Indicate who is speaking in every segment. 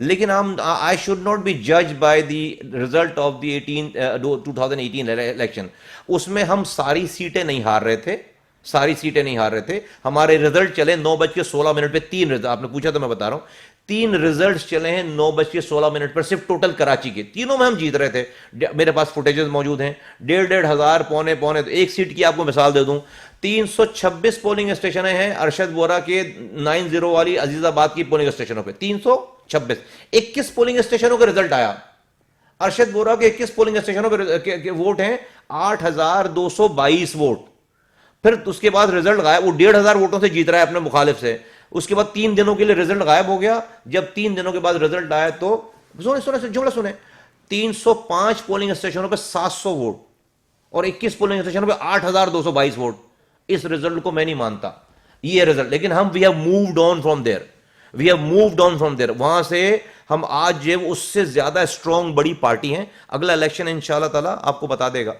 Speaker 1: لیکن ہم I should not be جج by the result of the 2018 election. اس میں ہم ساری سیٹیں نہیں ہار رہے تھے. ہمارے ریزلٹ چلے 9:16 پہ 3 آپ نے پوچھا تو میں بتا رہا ہوں 3 ریزلٹس چلے ہیں 9:16 پر صرف ٹوٹل کراچی کے. تینوں میں ہم جیت رہے تھے. میرے پاس فوٹیجز موجود ہیں. 1,500 پونے ایک سیٹ کی آپ کو مثال دے دوں. 326 پولنگ اسٹیشنیں ہیں ارشد وورا کے 90 والی عزیز آباد کی پولنگ اسٹیشنوں پہ. 326. 21 پولنگ اسٹیشنوں کا ریزلٹ آیا. ارشد وورا کے 21 پولنگ اسٹیشنوں پہ ووٹ ہیں 8,222 ووٹ. پھر اس کے بعد ریزلٹ غائب. وہ 1,500 ووٹوں سے جیت رہا ہے اپنے مخالف سے. اس کے بعد 3 دنوں کے لیے ریزلٹ غائب ہو گیا. جب 3 دنوں کے بعد ریزلٹ آیا تو جملہ سنیں 305 پولنگ اسٹیشنوں پہ 700 ووٹ اور 21 پولنگ اسٹیشنوں پہ 8,222 ووٹ. اس ریزلٹ کو میں نہیں مانتا یہ ریزلٹ. لیکن ہم we have moved on from there. وہاں سے ہم آج جو اس سے زیادہ اسٹرانگ بڑی پارٹی ہیں. اگلا الیکشن انشاءاللہ تعالی آپ کو بتا دے گا.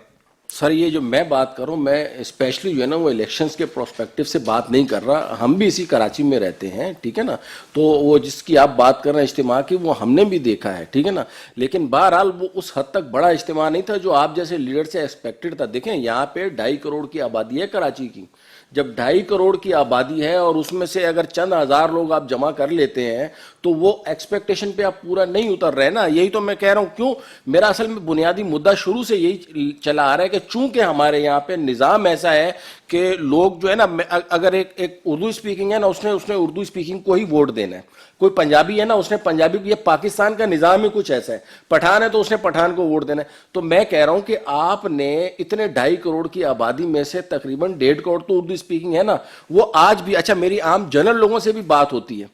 Speaker 2: سر یہ جو میں بات کر رہا ہوں میں اسپیشلی جو ہے نا وہ الیکشنز کے پروسپیکٹو سے بات نہیں کر رہا. ہم بھی اسی کراچی میں رہتے ہیں, ٹھیک ہے نا, تو وہ جس کی آپ بات کر رہے ہیں اجتماع کی وہ ہم نے بھی دیکھا ہے, ٹھیک ہے نا. لیکن بہرحال وہ اس حد تک بڑا اجتماع نہیں تھا جو آپ جیسے لیڈر سے ایکسپیکٹڈ تھا. دیکھیں یہاں پہ 2.5 کروڑ کی آبادی ہے کراچی کی. جب 2.5 کروڑ کی آبادی ہے اور اس میں سے اگر چند ہزار لوگ آپ جمع کر لیتے ہیں تو وہ ایکسپیکٹیشن پہ آپ پورا نہیں اتر رہے نا. یہی تو میں کہہ رہا ہوں. کیوں میرا اصل میں بنیادی مدعا شروع سے یہی چلا آ رہا ہے کہ چونکہ ہمارے یہاں پہ نظام ایسا ہے کہ لوگ جو ہے نا, اگر ایک اردو اسپیکنگ ہے نا اس نے اردو اسپیکنگ کو ہی ووٹ دینا ہے. کوئی پنجابی ہے نا اس نے پنجابی کو. یہ پاکستان کا نظام ہی کچھ ایسا ہے. پٹھان ہے تو اس نے پٹھان کو ووٹ دینا ہے. تو میں کہہ رہا ہوں کہ آپ نے اتنے 2.5 کروڑ کی آبادی میں سے تقریباً 1.5 کروڑ تو اردو اسپیکنگ ہے نا, وہ آج بھی اچھا میری عام جنرل لوگوں سے بھی بات ہوتی ہے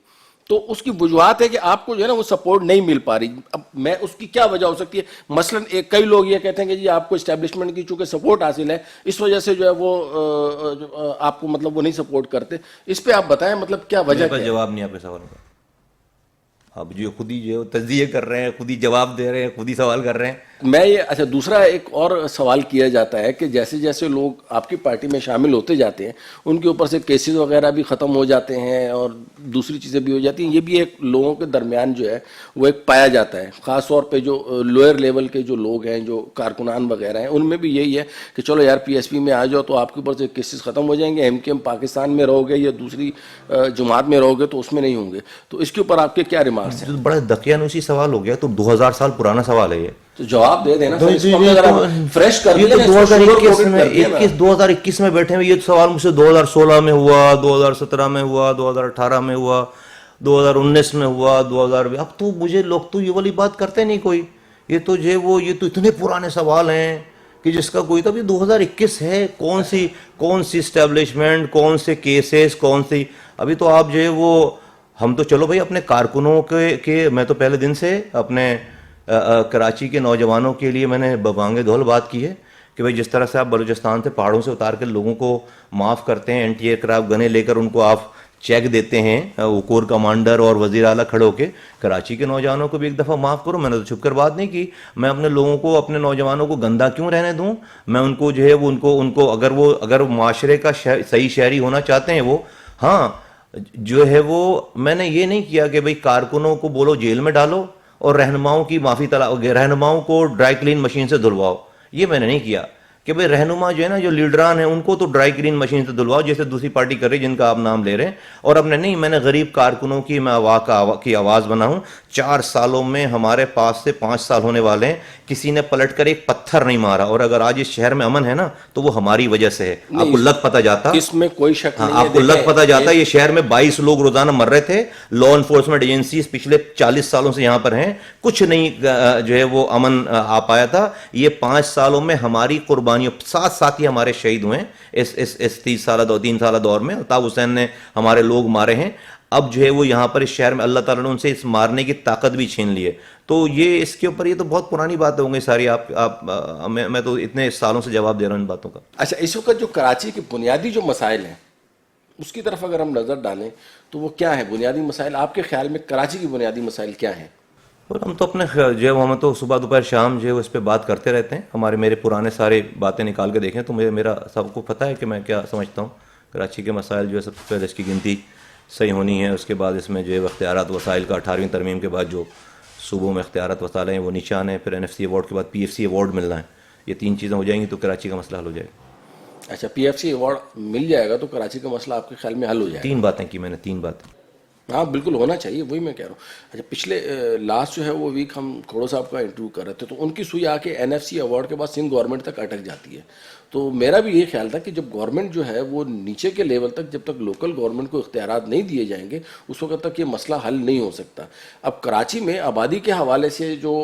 Speaker 2: تو اس کی وجوہات ہے کہ آپ کو جو ہے نا وہ سپورٹ نہیں مل پا رہی. اب میں اس کی کیا وجہ ہو سکتی ہے؟ مثلا کئی لوگ یہ کہتے ہیں کہ جی آپ کو اسٹیبلشمنٹ کی چونکہ سپورٹ حاصل ہے اس وجہ سے جو ہے وہ آپ کو مطلب وہ نہیں سپورٹ کرتے. اس پہ آپ بتائیں مطلب کیا وجہ ہے؟
Speaker 1: جواب نہیں آپ کے سوال کا. آپ جو خود ہی جو تجزیہ کر رہے ہیں, خود ہی جواب دے رہے ہیں, خود ہی سوال کر رہے ہیں.
Speaker 2: میں یہ اچھا دوسرا ایک اور سوال کیا جاتا ہے کہ جیسے جیسے لوگ آپ کی پارٹی میں شامل ہوتے جاتے ہیں ان کے اوپر سے کیسز وغیرہ بھی ختم ہو جاتے ہیں اور دوسری چیزیں بھی ہو جاتی ہیں. یہ بھی ایک لوگوں کے درمیان جو ہے وہ ایک پایا جاتا ہے, خاص طور پہ جو لوئر لیول کے جو لوگ ہیں جو کارکنان وغیرہ ہیں ان میں بھی یہی ہے کہ چلو یار پی ایس پی میں آ جاؤ تو آپ کے اوپر سے کیسز ختم ہو جائیں گے. ایم کے ایم پاکستان میں رہو گے یا دوسری جماعت میں رہو گے تو اس میں نہیں ہوں گے. تو اس کے اوپر آپ کے کیا ریمارکس ہیں؟
Speaker 1: بڑا دقیانوسی سوال ہو گیا. تو 2000 سال پرانا سوال ہے یہ.
Speaker 2: تو جواب دے دینا فریش کر
Speaker 1: یہ تو 2021 میں بیٹھے ہوئے. یہ سوال مجھ سے 2016 میں ہوا, 2017 میں ہوا, 2018 میں ہوا, 2019 میں ہوا, 2000. اب تو مجھے لوگ تو یہ والی بات کرتے نہیں کوئی. یہ تو یہ تو اتنے پرانے سوال ہیں کہ جس کا کوئی. تب یہ 2021 ہے. کون سی اسٹیبلشمنٹ, کون سے کیسز, کون سی. ابھی تو آپ جو ہے وہ ہم تو چلو بھائی اپنے کارکنوں کے میں تو پہلے دن سے اپنے کراچی کے نوجوانوں کے لیے میں نے بانگے دھول بات کی ہے کہ بھائی جس طرح سے آپ بلوچستان سے پہاڑوں سے اتار کے لوگوں کو معاف کرتے ہیں, اینٹی ایئر کرافٹ گنیں لے کر ان کو آپ چیک دیتے ہیں, کور کمانڈر اور وزیر اعلیٰ کھڑے ہو کے, کراچی کے نوجوانوں کو بھی ایک دفعہ معاف کرو. میں نے تو چھپ کر بات نہیں کی. میں اپنے لوگوں کو, اپنے نوجوانوں کو گندا کیوں رہنے دوں؟ میں ان کو جو ہے وہ ان کو اگر معاشرے کا صحیح شہری ہونا چاہتے ہیں وہ, ہاں جو ہے وہ, میں نے یہ نہیں کیا کہ بھائی کارکنوں کو بولو جیل میں ڈالو اور رہنماؤں کی معافی رہنماؤں کو ڈرائی کلین مشین سے دھلواؤ. یہ میں نے نہیں کیا کہ بھائی رہنما جو ہے نا جو لیڈران ہیں ان کو تو ڈرائی کلین مشین سے دھلواؤ جیسے دوسری پارٹی کر رہی جن کا آپ نام لے رہے ہیں. اور اب نہیں, میں نے غریب کارکنوں کی میں کی آواز بنا ہوں. 4 سالوں میں ہمارے پاس سے 5 سال ہونے والے ہیں, کسی نے پلٹ کر ایک پتھر نہیں مارا. اور اگر آج اس شہر میں امن ہے نا تو وہ ہماری وجہ سے ہے. آپ کو لگ پتہ جاتا,
Speaker 2: اس میں کوئی شک نہیں,
Speaker 1: آپ کو لگ پتہ جاتا یہ شہر میں 22 لوگ روزانہ مر رہے تھے. لا انفورسمنٹ ایجنسیز پچھلے 40 سالوں سے یہاں پر ہیں, کچھ نہیں جو ہے وہ امن آ پایا تھا. یہ 5 سالوں میں ہماری قربانیوں, 7 ساتھی ہمارے شہید ہوئے ہیں اس 3 سالہ دور میں. الطاف حسین نے ہمارے لوگ مارے ہیں. اب جو ہے وہ یہاں پر اس شہر میں اللہ تعالیٰ نے ان سے اس مارنے کی طاقت بھی چھین لی ہے. تو یہ اس کے اوپر یہ تو بہت پرانی باتیں ہوں گی ساری. میں تو اتنے سالوں سے جواب دے رہا ہوں ان باتوں کا.
Speaker 2: اچھا اس وقت جو کراچی کے بنیادی جو مسائل ہیں اس کی طرف اگر ہم نظر ڈالیں تو وہ کیا ہیں بنیادی مسائل؟ آپ کے خیال میں کراچی کی بنیادی مسائل کیا ہیں؟
Speaker 1: اور ہم تو اپنے جو ہے ہم تو صبح دوپہر شام جو ہے اس پہ بات کرتے رہتے ہیں. میرے پرانے سارے باتیں نکال کے دیکھیں تو میرا سب کو پتہ ہے کہ میں کیا سمجھتا ہوں. کراچی کے مسائل جو ہے سب سے پہلے اس کی گنتی صحیح ہونی ہے. اس کے بعد اس میں جو ہے اختیارات وسائل کا 18ویں ترمیم کے بعد جو صوبوں میں اختیارات وسائل ہیں وہ نیچے آنے ہیں. پھر NFC ایوارڈ کے بعد PFC ایوارڈ ملنا ہے. یہ 3 چیزیں ہو جائیں گی تو کراچی کا مسئلہ حل ہو جائے گا.
Speaker 2: اچھا PFC ایوارڈ مل جائے گا تو کراچی کا مسئلہ آپ کے خیال میں حل ہو جائے گا؟
Speaker 1: 3 باتیں کی میں نے، 3 باتیں.
Speaker 2: ہاں بالکل ہونا چاہیے، وہی میں کہہ رہا ہوں. اچھا پچھلے لاسٹ جو ہے وہ ویک ہم کھوڑو صاحب کا انٹرویو کر رہے تھے تو ان کی سوئی آ کے NFC ایوارڈ کے بعد سندھ گورنمنٹ تک اٹک جاتی ہے. تو میرا بھی یہ خیال تھا کہ جب گورنمنٹ جو ہے وہ نیچے کے لیول تک، جب تک لوکل گورنمنٹ کو اختیارات نہیں دیے جائیں گے اس وقت تک یہ مسئلہ حل نہیں ہو سکتا. اب کراچی میں آبادی کے حوالے سے جو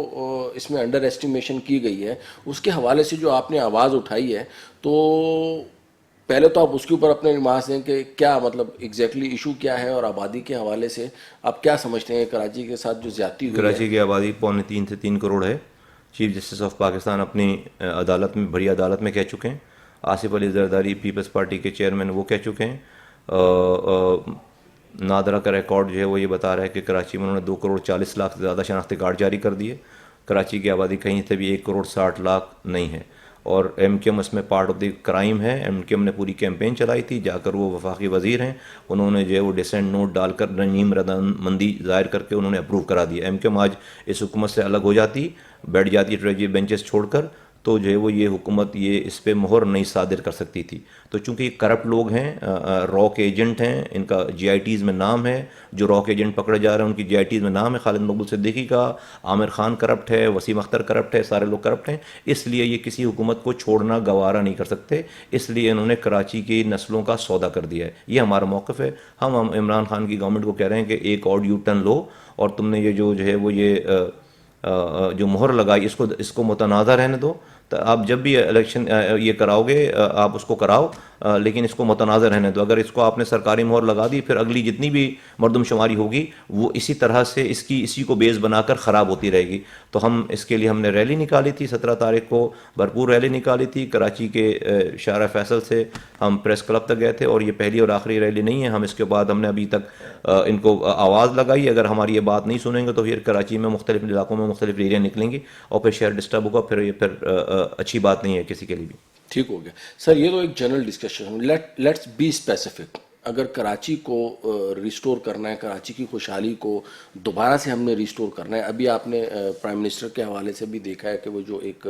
Speaker 2: اس میں انڈر ایسٹیمیشن کی گئی ہے اس کے حوالے سے جو آپ نے آواز اٹھائی ہے، تو پہلے تو آپ اس کے اوپر اپنے ریمارکس دیں کہ کیا مطلب ایگزیکٹلی ایشو کیا ہے، اور آبادی کے حوالے سے آپ کیا سمجھتے ہیں کراچی کے ساتھ جو زیادتی ہوئی ہے؟
Speaker 1: کراچی کی آبادی 2.25 سے 3 کروڑ ہے. چیف جسٹس آف پاکستان اپنی عدالت میں، بڑی عدالت میں کہہ چکے ہیں. آصف علی زرداری پیپلز پارٹی کے چیئرمین وہ کہہ چکے ہیں. نادرا کا ریکارڈ جو ہے وہ یہ بتا رہا ہے کہ کراچی میں انہوں نے 2.40 کروڑ سے زیادہ شناختی کارڈ جاری کر دیے. کراچی کی آبادی کہیں سے بھی 1.60 کروڑ نہیں ہے. اور MQM اس میں پارٹ آف دی کرائم ہے. MQM نے پوری کیمپین چلائی تھی، جا کر وہ وفاقی وزیر ہیں، انہوں نے جو ہے وہ ڈسینٹ نوٹ ڈال کر نیم رضامندی ظاہر کر کے انہوں نے اپروو کرا دیا. MQM آج اس حکومت سے الگ ہو جاتی، بیٹھ جاتی ٹریجری بینچز چھوڑ کر، تو جو ہے وہ یہ حکومت یہ اس پہ مہر نہیں صادر کر سکتی تھی. تو چونکہ یہ کرپٹ لوگ ہیں، راک ایجنٹ ہیں، ان کا GITs میں نام ہے. جو راک ایجنٹ پکڑے جا رہے ہیں ان کی GITs میں نام ہے. خالد مقبول صدیقی کا، عامر خان کرپٹ ہے، وسیم اختر کرپٹ ہے، سارے لوگ کرپٹ ہیں. اس لیے یہ کسی حکومت کو چھوڑنا گوارا نہیں کر سکتے. اس لیے انہوں نے کراچی کی نسلوں کا سودا کر دیا ہے. یہ ہمارا موقف ہے. ہم عمران خان کی گورنمنٹ کو کہہ رہے ہیں کہ ایک اور یو ٹرن لو، اور تم نے یہ جو ہے وہ یہ جو مہر لگائی اس کو متنازع رہنے دو. آپ جب بھی الیکشن یہ کراؤ گے آپ اس کو کراؤ، لیکن اس کو متنازع رہنے دو. اگر اس کو آپ نے سرکاری مہر لگا دی، پھر اگلی جتنی بھی مردم شماری ہوگی وہ اسی طرح سے اسی کو بیس بنا کر خراب ہوتی رہے گی. تو اس کے لیے ہم نے ریلی نکالی تھی 17 تاریخ کو، بھرپور ریلی نکالی تھی. کراچی کے شارع فیصل سے ہم پریس کلب تک گئے تھے، اور یہ پہلی اور آخری ریلی نہیں ہے. ہم اس کے بعد ہم نے ابھی تک ان کو آواز لگائی. اگر ہماری یہ بات نہیں سنیں گے تو پھر کراچی میں مختلف علاقوں میں مختلف ریلیاں نکلیں گی، اور پھر شہر ڈسٹرب ہوگا. پھر اچھی بات نہیں ہے کسی کے لیے بھی.
Speaker 2: ٹھیک ہو گیا سر. یہ تو ایک general discussion. Let's be specific. اگر کراچی کو ریسٹور کرنا ہے، کراچی کی خوشحالی کو دوبارہ سے ہم نے ریسٹور کرنا ہے. ابھی آپ نے پرائم منسٹر کے حوالے سے بھی دیکھا ہے کہ وہ جو ایک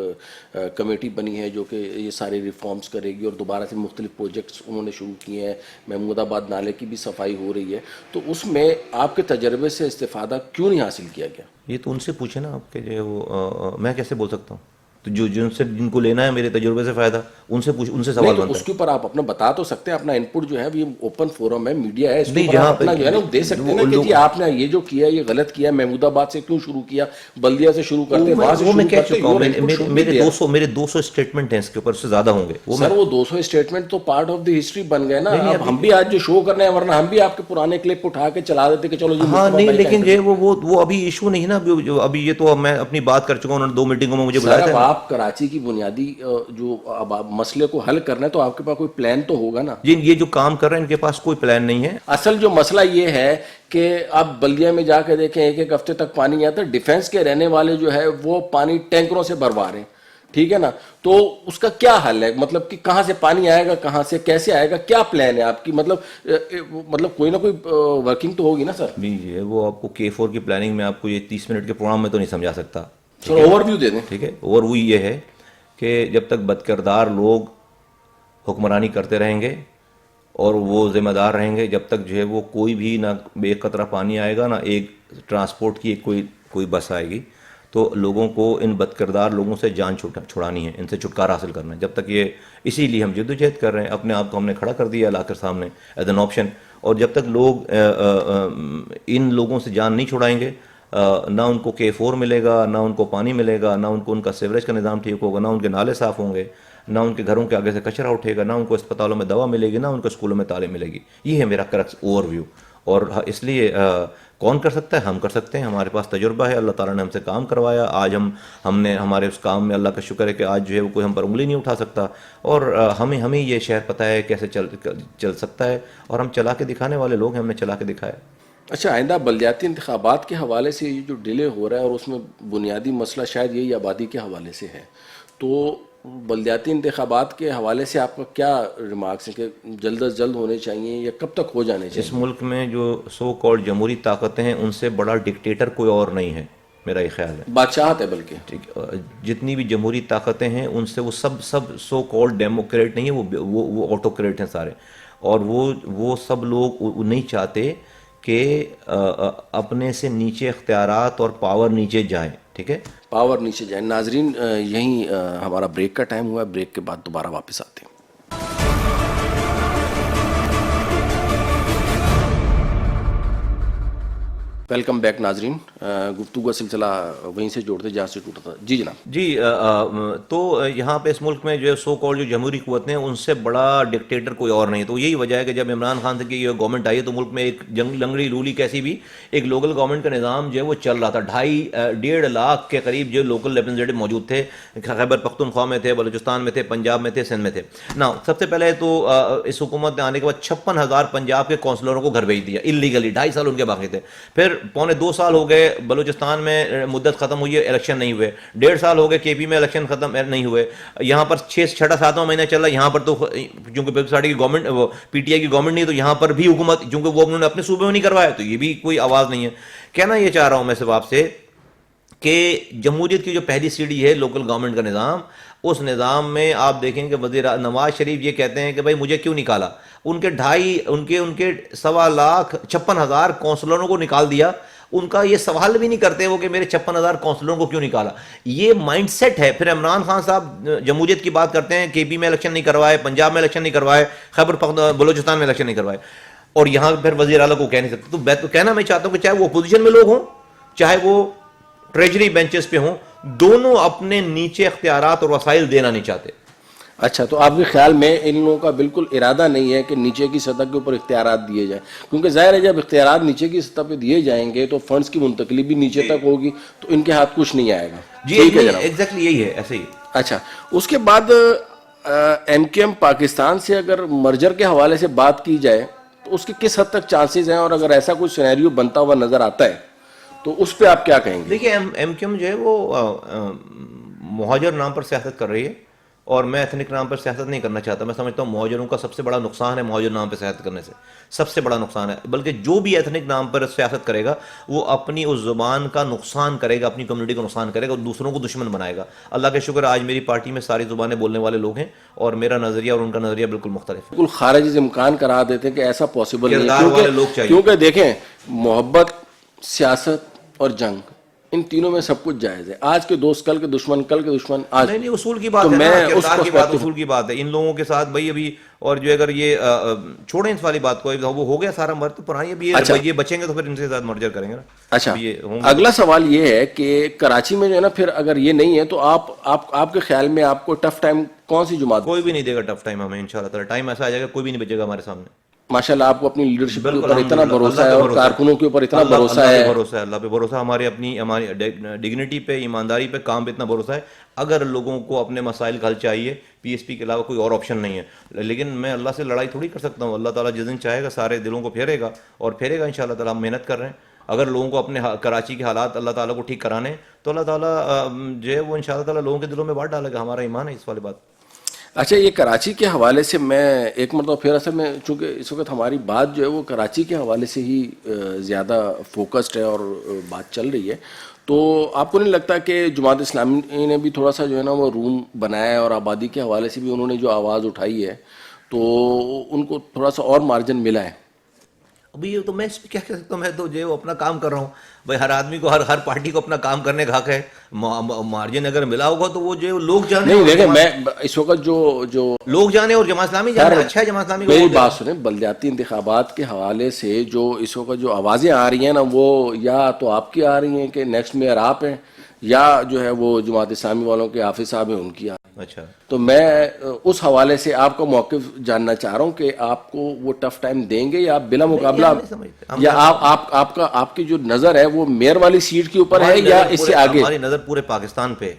Speaker 2: کمیٹی بنی ہے جو کہ یہ سارے ریفارمز کرے گی، اور دوبارہ سے مختلف پروجیکٹس انہوں نے شروع کیے ہیں. محمود آباد نالے کی بھی صفائی ہو رہی ہے. تو اس میں آپ کے تجربے سے استفادہ کیوں نہیں حاصل کیا گیا؟
Speaker 1: یہ تو ان سے پوچھیں نا آپ کے جو ہے وہ، میں کیسے بول سکتا ہوں؟ تو جن کو لینا ہے میرے تجربے سے فائدہ، ان سے سوال
Speaker 2: نہیں تو
Speaker 1: بنتا
Speaker 2: اس
Speaker 1: ہے.
Speaker 2: کے اوپر آپ اپنا بتا تو سکتے ہیں. اپنا انپٹ جو ہے یہ اوپن فورم ہے، میڈیا ہے، اس کے
Speaker 1: نہیں،
Speaker 2: اوپر آپ
Speaker 1: جہاں
Speaker 2: اپنا جو ہے نا دے سکتے ہیں نا کہ جی آپ نے یہ جو کیا یہ غلط کیا. محمود آباد سے کیوں شروع کیا؟ بلدیہ سے شروع کرتے، وہاں سے
Speaker 1: وہ میں
Speaker 2: شروع
Speaker 1: کہہ
Speaker 2: کرتے.
Speaker 1: چکا ہوں. میرے 200 اسٹیٹمنٹ ہیں اس کے اوپر، سے زیادہ ہوں گے.
Speaker 2: سر وہ 200 اسٹیٹمنٹ تو پارٹ آف دی ہسٹری بن گئے نا. اب ہم بھی آج جو شو کرنے ہیں، ورنہ ہم بھی آپ کے پرانے کلپ اٹھا کے چلا دیتے کہ چلو جی.
Speaker 1: ہاں نہیں، لیکن جو وہ ابھی ایشو نہیں نا. ابھی یہ تو میں اپنی بات کر چکا ہوں. انہوں نے 2 میٹنگوں میں مجھے بلایا تھا.
Speaker 2: آپ کراچی کی بنیادی جو مسئلے کو حل کرنا ہے تو آپ کے پاس کوئی پلان تو ہوگا نا.
Speaker 1: یہ جو کام کر رہے ہیں ان کے پاس کوئی پلان نہیں ہے.
Speaker 2: اصل جو مسئلہ یہ ہے کہ آپ بلدیہ میں جا کے دیکھیں 1 ہفتے تک پانی نہیں آتا. ڈیفینس کے رہنے والے جو ہے وہ پانی ٹینکروں سے بھروا رہے ہیں. ٹھیک ہے نا. تو اس کا کیا حل ہے؟ مطلب کہ کہاں سے پانی آئے گا، کہاں سے کیسے آئے گا، کیا پلان ہے آپ کی؟ مطلب کوئی نہ کوئی ورکنگ تو ہوگی نا سر.
Speaker 1: جی وہ آپ کو K4 کی پلاننگ میں آپ کو یہ 30 منٹ کے پروگرام میں تو نہیں سمجھا سکتا.
Speaker 2: سر اوور ویو دے دیں.
Speaker 1: ٹھیک ہے. اوور ویو یہ ہے کہ جب تک بدکردار لوگ حکمرانی کرتے رہیں گے اور وہ ذمہ دار رہیں گے، جب تک جو ہے وہ کوئی بھی نہ ایک قطرہ پانی آئے گا، نہ ایک ٹرانسپورٹ کی کوئی بس آئے گی. تو لوگوں کو ان بدکردار لوگوں سے جان چھڑانی ہے، ان سے چھٹکارا حاصل کرنا ہے. جب تک یہ، اسی لیے ہم جدوجہد کر رہے ہیں. اپنے آپ کو ہم نے کھڑا کر دیا اللہ کے سامنے ایز این آپشن. اور جب تک لوگ ان لوگوں سے جان نہیں چھڑائیں گے، نہ ان کو K4 ملے گا، نہ ان کو پانی ملے گا، نہ ان کا سیوریج کا نظام ٹھیک ہوگا، نہ ان کے نالے صاف ہوں گے، نہ ان کے گھروں کے آگے سے کچرا اٹھے گا، نہ ان کو اسپتالوں میں دوا ملے گی، نہ ان کو اسکولوں میں تعلیم ملے گی. یہ ہے میرا کرکس اوور ویو. اور اس لیے کون کر سکتا ہے؟ ہم کر سکتے ہیں. ہمارے پاس تجربہ ہے، اللہ تعالیٰ نے ہم سے کام کروایا. آج ہم نے ہمارے اس کام میں اللہ کا شکر ہے کہ آج جو ہے وہ کوئی ہم پر انگلی نہیں اٹھا سکتا. اور ہمیں یہ شہر پتہ ہے کیسے چل سکتا ہے، اور ہم چلا کے دکھانے والے لوگ ہیں. ہم نے چلا کے دکھایا.
Speaker 2: اچھا، آئندہ بلدیاتی انتخابات کے حوالے سے یہ جو ڈیلے ہو رہا ہے، اور اس میں بنیادی مسئلہ شاید یہی آبادی کے حوالے سے ہے، تو بلدیاتی انتخابات کے حوالے سے آپ کا کیا ریمارکس ہیں کہ جلد از جلد ہونے چاہیے یا کب تک ہو جانے چاہیے؟
Speaker 1: اس ملک میں جو سو کالڈ جمہوری طاقتیں ہیں ان سے بڑا ڈکٹیٹر کوئی اور نہیں ہے، میرا یہ خیال ہے.
Speaker 2: بادشاہت ہے بلکہ.
Speaker 1: ٹھیک، جتنی بھی جمہوری طاقتیں ہیں ان سے وہ سب سو کالڈ ڈیموکریٹ نہیں ہیں، وہ آٹوکریٹ ہیں سارے. اور وہ سب لوگ نہیں چاہتے کہ اپنے سے نیچے اختیارات اور پاور نیچے جائیں. ٹھیک ہے،
Speaker 2: پاور نیچے جائے. ناظرین یہیں ہمارا بریک کا ٹائم ہوا ہے، بریک کے بعد دوبارہ واپس آتے ہیں. ویلکم بیک ناظرین. گفتگو کا سلسلہ وہیں سے جوڑتے جہاں سے ٹوٹا تھا. جی جناب.
Speaker 1: جی تو یہاں پہ اس ملک میں جو ہے سو کالڈ جو جمہوری قوتیں ہیں ان سے بڑا ڈکٹیٹر کوئی اور نہیں. تو یہی وجہ ہے کہ جب عمران خان کی یہ گورنمنٹ آئی ہے تو ملک میں ایک لنگڑی لولی کیسی بھی ایک لوکل گورنمنٹ کا نظام جو ہے وہ چل رہا تھا. 1.5 لاکھ کے قریب جو لوکل ریپرزنٹیٹو موجود تھے، خیبر پختونخوا میں تھے، بلوچستان میں تھے، پنجاب میں تھے، سندھ میں تھے. نا سب سے پہلے تو اس حکومت نے آنے کے بعد 56,000 پنجاب کے کونسلروں کو گھر بھیج دیا اللیگلی. 2.5 سال ان کے باقی تھے. پھر 2.25 سال ہو گئے بلوچستان میں مدت ختم ہوئی ہے، الیکشن نہیں ہوئے. 1.5 سال ہو گئے کے پی میں الیکشن ختم نہیں ہوئے. یہاں پر 6-7واں مہینہ چل رہا ہے. یہاں پر تو چونکہ پیپلز پارٹی کی گورنمنٹ، پی ٹی آئی کی گورنمنٹ نہیں، تو یہاں پر بھی حکومت چونکہ وہ انہوں نے اپنے صوبے میں نہیں کروایا تو یہ بھی کوئی آواز نہیں ہے. کہنا یہ چاہ رہا ہوں میں صرف آپ سے کہ جمہوریت کی جو پہلی سیڑھی ہے لوکل گورنمنٹ کا نظام، اس نظام میں آپ دیکھیں کہ وزیر نواز شریف یہ کہتے ہیں کہ بھائی مجھے کیوں نکالا. ان کے 1.5 لاکھ 56,000 کونسلروں کو نکال دیا. ان کا یہ سوال بھی نہیں کرتے وہ کہ میرے 56,000 کونسلروں کو کیوں نکالا. یہ مائنڈ سیٹ ہے. پھر عمران خان صاحب جمہوریت کی بات کرتے ہیں، کے پی میں الیکشن نہیں کروائے، پنجاب میں الیکشن نہیں کروائے، خیبر بلوچستان میں الیکشن نہیں کروائے، اور یہاں پھر وزیر اعلیٰ کو کہہ نہیں سکتے. تو میں تو کہنا میں چاہتا ہوں کہ چاہے وہ اپوزیشن میں لوگ ہوں چاہے وہ ٹریجری بینچز پہ ہوں، دونوں اپنے نیچے اختیارات اور وسائل دینا نہیں چاہتے.
Speaker 2: اچھا، تو آپ کے خیال میں ان لوگوں کا بالکل ارادہ نہیں ہے کہ نیچے کی سطح کے اوپر اختیارات دیے جائیں؟ کیونکہ ظاہر ہے جب اختیارات نیچے کی سطح پہ دیے جائیں گے تو فنڈز کی منتقلی بھی نیچے تک ہوگی، تو ان کے ہاتھ کچھ نہیں آئے گا.
Speaker 1: جی ایگزیکٹلی یہی ہے، ایسے ہی.
Speaker 2: اچھا، اس کے بعد ایم کیو ایم پاکستان سے اگر مرجر کے حوالے سے بات کی جائے تو اس کے کس حد تک چانسز ہیں، اور اگر ایسا کوئی سینیریو بنتا ہوا نظر آتا ہے تو اس پہ آپ کیا کہیں گے؟
Speaker 1: دیکھیے ایم کیو ایم جو ہے وہ مہاجر نام پر سیاست کر رہی ہے، اور میں ایتھنک نام پر سیاست نہیں کرنا چاہتا. میں سمجھتا ہوں مہاجروں کا سب سے بڑا نقصان ہے مہاجر نام پر سیاست کرنے سے، سب سے بڑا نقصان ہے. بلکہ جو بھی ایتھنک نام پر سیاست کرے گا وہ اپنی اس زبان کا نقصان کرے گا، اپنی کمیونٹی کا نقصان کرے گا اور دوسروں کو دشمن بنائے گا. اللہ کا شکر آج میری پارٹی میں ساری زبانیں بولنے والے لوگ ہیں اور میرا نظریہ اور ان کا نظریہ بالکل مختلف ہے.
Speaker 2: بالکل خارج از امکان کرا دیتے کہ ایسا پاسبل
Speaker 1: کردار والے لوگ
Speaker 2: نہیں،
Speaker 1: چاہیے.
Speaker 2: کیونکہ دیکھیں محبت، سیاست اور جنگ، ان تینوں میں سب کچھ جائز ہے. آج کے دوست کل کے دشمن، کل کے دشمن آج.
Speaker 1: نہیں اصول کی بات
Speaker 2: تو
Speaker 1: ہے
Speaker 2: میں
Speaker 1: نا،
Speaker 2: اس
Speaker 1: کردار کی بات اصول کی بات ہے. ان لوگوں کے ساتھ بھائی ابھی اور جو اگر یہ چھوڑیں اس والی بات کو، وہ ہو گیا سارا مرد تو پرانی، ابھی یہ بچیں گے تو پھر ان سے ساتھ مرجر کریں گے نا.
Speaker 2: اچھا، اگلا سوال یہ ہے کہ کراچی میں جو ہے نا، پھر اگر یہ نہیں ہے تو آپ کے خیال میں آپ کو ٹف ٹائم کون سی جماعت؟
Speaker 1: کوئی بھی نہیں دے گا ٹف ٹائم ہمیں انشاءاللہ تعالی. ٹائم ایسا آ جائے گا کوئی بھی نہیں بچے گا ہمارے سامنے.
Speaker 2: ماشاءاللہ آپ کو اپنی لیڈرشپ کے اوپر اتنا بھروسہ ہے اور کارکنوں کے اوپر اتنا بھروسہ ہے.
Speaker 1: اللہ پہ بھروسہ، ہماری ڈگنیٹی پہ، ایمانداری پہ، کام پہ اتنا بھروسہ ہے. اگر لوگوں کو اپنے مسائل کا حل چاہیے، پی ایس پی کے علاوہ کوئی اور آپشن نہیں ہے. لیکن میں اللہ سے لڑائی تھوڑی کر سکتا ہوں. اللہ تعالیٰ جس دن چاہے گا سارے دلوں کو پھیرے گا اور پھیرے گا انشاءاللہ تعالیٰ. ہم محنت کر رہے ہیں. اگر لوگوں کو اپنے کراچی کے حالات اللہ تعالیٰ کو ٹھیک کرانے تو اللہ تعالیٰ جو ہے وہ انشاءاللہ تعالیٰ لوگوں کے دلوں میں بات ڈالے گا. ہمارا ایمان ہے اس والی بات.
Speaker 2: اچھا، یہ کراچی کے حوالے سے میں ایک مرتبہ پھر اصل میں چونکہ اس وقت ہماری بات جو ہے وہ کراچی کے حوالے سے ہی زیادہ فوکسڈ ہے اور بات چل رہی ہے، تو آپ کو نہیں لگتا کہ جماعت اسلامی نے بھی تھوڑا سا جو ہے نا وہ روم بنایا ہے اور آبادی کے حوالے سے بھی انہوں نے جو آواز اٹھائی ہے تو ان کو تھوڑا سا اور مارجن ملا ہے؟
Speaker 1: ابھی تو میں اس پہ کیا کہہ سکتا ہوں. میں تو جو اپنا کام کر رہا ہوں. بھائی ہر آدمی کو ہر پارٹی کو اپنا کام کرنے کا حق ہے. مارجن اگر ملا ہوگا تو وہ جو لوگ جانے.
Speaker 2: نہیں دیکھیں، میں اس وقت جو
Speaker 1: لوگ جانے اور جماعت اسلامی جانے اچھا ہے. جماعت اسلامی
Speaker 2: میری بات سنیں، بلدیاتی انتخابات کے حوالے سے جو اس وقت جو آوازیں آ رہی ہیں نا، وہ یا تو آپ کی آ رہی ہیں کہ نیکسٹ میئر آپ ہیں، یا جو ہے وہ جماعت اسلامی والوں کے حافظ صاحب ہیں ان کی.
Speaker 1: اچھا،
Speaker 2: تو میں اس حوالے سے آپ کا موقف جاننا چاہ رہا ہوں کہ آپ کو وہ ٹف ٹائم دیں گے یا بلا مقابلہ، یا آپ کی جو نظر ہے وہ میئر والی سیٹ کے اوپر ہے یا اس سے آگے؟
Speaker 1: ہماری نظر پورے پاکستان پہ.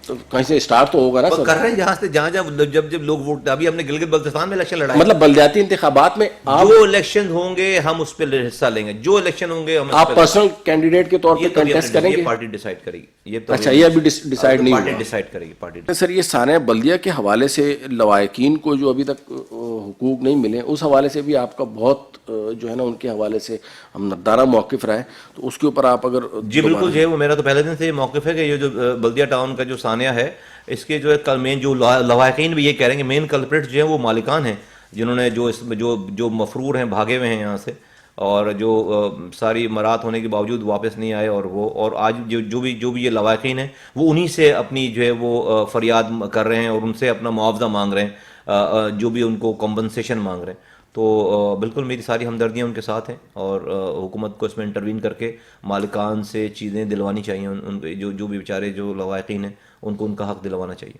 Speaker 2: تو کہیں سے اسٹارٹ تو ہوگا نا
Speaker 1: وہ
Speaker 2: سر.
Speaker 1: کر رہے ہیں جہاں سے جہاں جب لوگ ووٹ. ابھی ہم نے گلگت بلتستان میں الیکشن لڑا ہے.
Speaker 2: مطلب بلدیاتی انتخابات میں
Speaker 1: جو الیکشن ہوں گے ہم اس پہ حصہ لیں گے. جو الیکشن ہوں گے ہم
Speaker 2: آپ پرسنل کینڈیڈیٹ کے طور پہ کنٹیسٹ کریں گے؟
Speaker 1: یہ پارٹی ڈیسائیڈ کرے گی.
Speaker 2: اچھا یہ ابھی ڈیسائیڈ نہیں
Speaker 1: پارٹی
Speaker 2: ہوا.
Speaker 1: ڈیسائیڈ کرے گی. پارٹی
Speaker 2: سر یہ سانحہ بلدیہ کے حوالے سے لوائقین کو جو ابھی تک حقوق نہیں ملے اس حوالے سے بھی آپ کا بہت جو ہے نا ان کے حوالے سے ہم نردانہ موقف رہا ہے, تو اس کے اوپر آپ اگر.
Speaker 1: جی بالکل جو ہے وہ میرا تو پہلے دن سے یہ موقف ہے کہ یہ جو بلدیہ ٹاؤن کا جو سانحہ ہے اس کے جو ہے مین جو لواحقین بھی یہ کہہ رہے ہیں کہ مین کلپریٹ جو ہیں وہ مالکان ہیں جنہوں نے جو اس میں جو مفرور ہیں بھاگے ہوئے ہیں یہاں سے, اور جو ساری مرات ہونے کے باوجود واپس نہیں آئے, اور آج جو بھی یہ لواحقین ہیں وہ انہی سے اپنی جو ہے وہ فریاد کر رہے ہیں اور ان سے اپنا معاوضہ مانگ رہے ہیں, جو بھی ان کو کمپنسیشن مانگ رہے ہیں. تو بالکل میری ساری ہمدردیاں ان کے ساتھ ہیں, اور حکومت کو اس میں انٹروین کر کے مالکان سے چیزیں دلوانی چاہیے. ان جو بھی بیچارے جو لواحقین ہیں ان کو ان کا حق دلوانا چاہیے.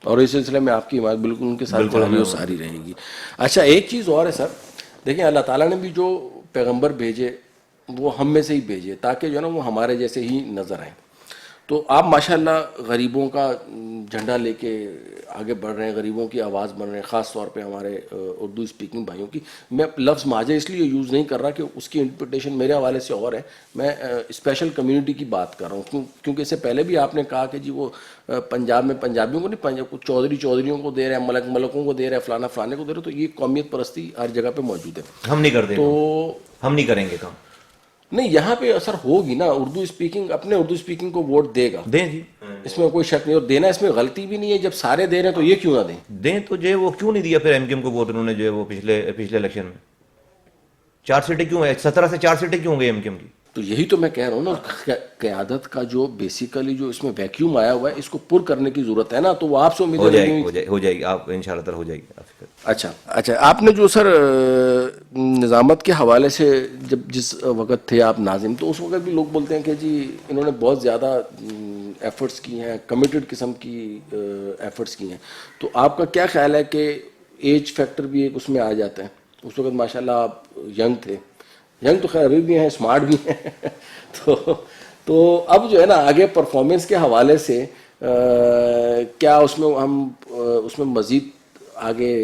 Speaker 2: اور اس سلسلے میں آپ کی حمایت بالکل ان کے ساتھ ساری رہے گی. اچھا ایک چیز اور ہے سر, دیکھیں اللہ تعالیٰ نے بھی جو پیغمبر بھیجے وہ ہم میں سے ہی بھیجے تاکہ جو ہے نا وہ ہمارے جیسے ہی نظر آئیں. تو آپ ماشاءاللہ غریبوں کا جھنڈا لے کے آگے بڑھ رہے ہیں, غریبوں کی آواز بن رہے ہیں, خاص طور پہ ہمارے اردو اسپیکنگ بھائیوں کی. میں لفظ ماجے اس لیے یوز نہیں کر رہا کہ اس کی انٹرپریٹیشن میرے حوالے سے اور ہے, میں اسپیشل کمیونٹی کی بات کر رہا ہوں, کیونکہ اس سے پہلے بھی آپ نے کہا کہ جی وہ پنجاب میں پنجابیوں کو نہیں, چودھریوں کو دے رہے ہیں, ملکوں کو دے رہے ہیں, فلانا فلانے کو دے رہے ہیں. تو یہ قومیت پرستی ہر جگہ پہ موجود ہے.
Speaker 1: ہم نہیں کرتے,
Speaker 2: تو
Speaker 1: ہم نہیں کریں گے کام.
Speaker 2: نہیں یہاں پہ اثر ہوگی نا, اردو اسپیکنگ اپنے اردو اسپیکنگ کو ووٹ دے گا,
Speaker 1: دیں جی,
Speaker 2: اس میں کوئی شک نہیں, اور دینا اس میں غلطی بھی نہیں ہے. جب سارے دے رہے ہیں تو یہ کیوں نہ دیں؟
Speaker 1: دیں تو جو ہے وہ کیوں نہیں دیا پھر ایم کیو ایم کو ووٹ انہوں نے جو ہے وہ پچھلے الیکشن میں 4 سیٹیں کیوں ہیں, 17 سے 4 سیٹیں کیوں ہو گئی ایم کیو ایم کی؟
Speaker 2: تو یہی تو میں کہہ رہا ہوں نا, قیادت کا جو بیسیکلی جو اس میں ویکیوم آیا ہوا ہے اس کو پر کرنے کی ضرورت ہے نا. تو وہ آپ سے امید
Speaker 1: ہو جائے گی آپ ان شاء اللہ تعالیٰ ہو جائے گی.
Speaker 2: اچھا آپ نے جو سر نظامت کے حوالے سے جس وقت تھے آپ ناظم, تو اس وقت بھی لوگ بولتے ہیں کہ جی انہوں نے بہت زیادہ ایفرٹس کی ہیں, کمیٹڈ قسم کی ایفرٹس کی ہیں. تو آپ کا کیا خیال ہے کہ ایج فیکٹر بھی ایک اس میں آ جاتا ہے؟ اس وقت ماشاءاللہ آپ ینگ تھے, ینگ تو خیر ابھی بھی ہیں, اسمارٹ بھی ہیں, تو اب جو ہے نا آگے پرفارمنس کے حوالے سے کیا اس میں ہم اس میں مزید آگے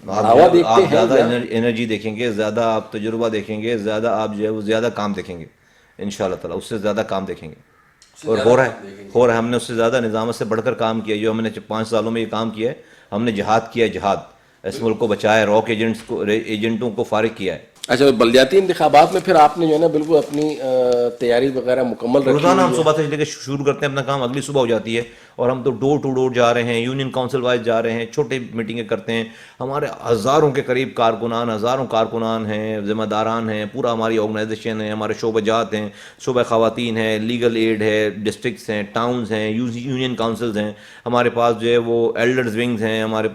Speaker 2: بڑھاوا دیکھتے ہیں؟
Speaker 1: زیادہ انرجی دیکھیں گے, زیادہ آپ تجربہ دیکھیں گے, زیادہ آپ جو ہے وہ زیادہ کام دیکھیں گے ان شاء اللہ تعالیٰ, اس سے زیادہ کام دیکھیں گے. اور ہو رہا ہے, ہم نے اس سے زیادہ نظامت سے بڑھ کر کام کیا. جو ہم نے 5 سالوں میں یہ کام کیا ہے, ہم نے جہاد کیا ہے, جہاد اس ملک کو بچایا, راک ایجنٹوں کو فارغ کیا ہے.
Speaker 2: اچھا بلدیاتی انتخابات میں پھر آپ نے جو ہے نا بالکل اپنی تیاری وغیرہ مکمل رکھی؟
Speaker 1: روزانہ ہم صبح سے لے کے شروع کرتے ہیں اپنا کام, اگلی صبح ہو جاتی ہے, اور ہم تو ڈور ٹو ڈور جا رہے ہیں, یونین کاؤنسل وائز جا رہے ہیں, چھوٹے میٹنگیں کرتے ہیں. ہمارے ہزاروں کے قریب ہزاروں کارکنان ہیں, ذمہ داران ہیں, پورا ہماری آرگنائزیشن ہے, ہمارے شعبہ جات ہیں, شعبہ خواتین ہیں, لیگل ایڈ ہے, ڈسٹرکٹس ہیں, ٹاؤنز ہیں, یونین کاؤنسلز ہیں, ہمارے پاس جو ہے وہ ایلڈرز ونگز ہیں, ہمارے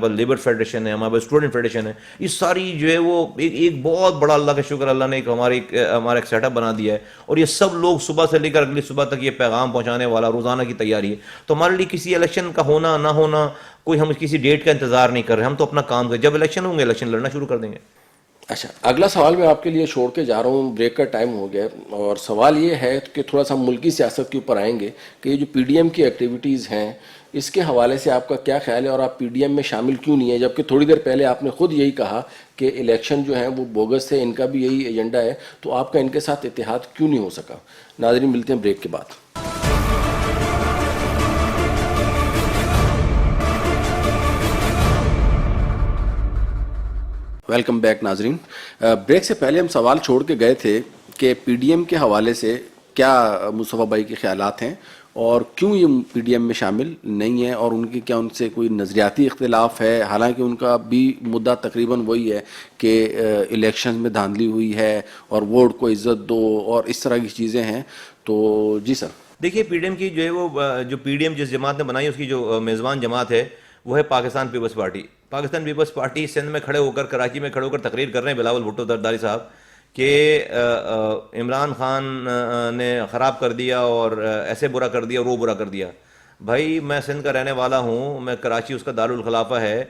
Speaker 1: پاس لیبر فیڈریشن ہے, ہمارے پاس اسٹوڈنٹ فیڈریشن ہے. یہ ساری جو ہے وہ ایک بہت بڑا اللہ کا شکر, اللہ نے ہمارا ایک سیٹ اپ بنا دیا ہے, اور یہ سب لوگ صبح سے لے کر اگلی صبح تک یہ پیغام پہنچانے والا روزانہ کی تیاری ہے. تو ہمارے لیے کسی الیکشن کا ہونا نہ ہونا, ہم کسی ڈیٹ کا انتظار نہیں کر رہے, ہم تو اپنا کام کریں, جب الیکشن ہوں گے الیکشن لڑنا شروع کر دیں گے.
Speaker 2: اچھا اگلا سوال میں آپ کے لیے چھوڑ کے جا رہا ہوں, بریک کا ٹائم ہو گیا, اور سوال یہ ہے کہ تھوڑا سا ملکی سیاست کے اوپر آئیں گے کہ یہ جو پی ڈی ایم کی ایکٹیویٹیز ہیں اس کے حوالے سے آپ کا کیا خیال ہے, اور آپ پی ڈی ایم میں شامل کیوں نہیں ہیں, جبکہ تھوڑی دیر پہلے آپ نے خود یہی کہا کہ الیکشن جو ہیں وہ بوگس تھے, ان کا بھی یہی ایجنڈا ہے, تو آپ کا ان کے ساتھ اتحاد کیوں نہیں ہو سکا؟ ناظرین ملتے ہیں بریک کے بعد. ویلکم بیک ناظرین. بریک سے پہلے ہم سوال چھوڑ کے گئے تھے کہ پی ڈی ایم کے حوالے سے کیا مصطفیٰ بھائی کے خیالات ہیں, اور کیوں یہ پی ڈی ایم میں شامل نہیں ہیں, اور ان کی کیا ان سے کوئی نظریاتی اختلاف ہے, حالانکہ ان کا بھی مدعا تقریباً وہی ہے کہ الیکشن میں دھاندلی ہوئی ہے اور ووٹ کو عزت دو اور اس طرح کی چیزیں ہیں. تو جی سر.
Speaker 1: دیکھیے پی ڈی ایم کی جو ہے وہ جو پی ڈی ایم جس جماعت نے بنائی اس کی جو میزبان جماعت ہے وہ ہے پاکستان پیپلز پارٹی. پاکستان پیپلز پارٹی سندھ میں کھڑے ہو کر, کراچی میں کھڑے ہو کر تقریر کر رہے ہیں بلاول بھٹو زرداری صاحب کہ عمران خان نے خراب کر دیا اور ایسے برا کر دیا اور وہ برا کر دیا. بھائی میں سندھ کا رہنے والا ہوں, میں کراچی اس کا دارالخلافہ ہے.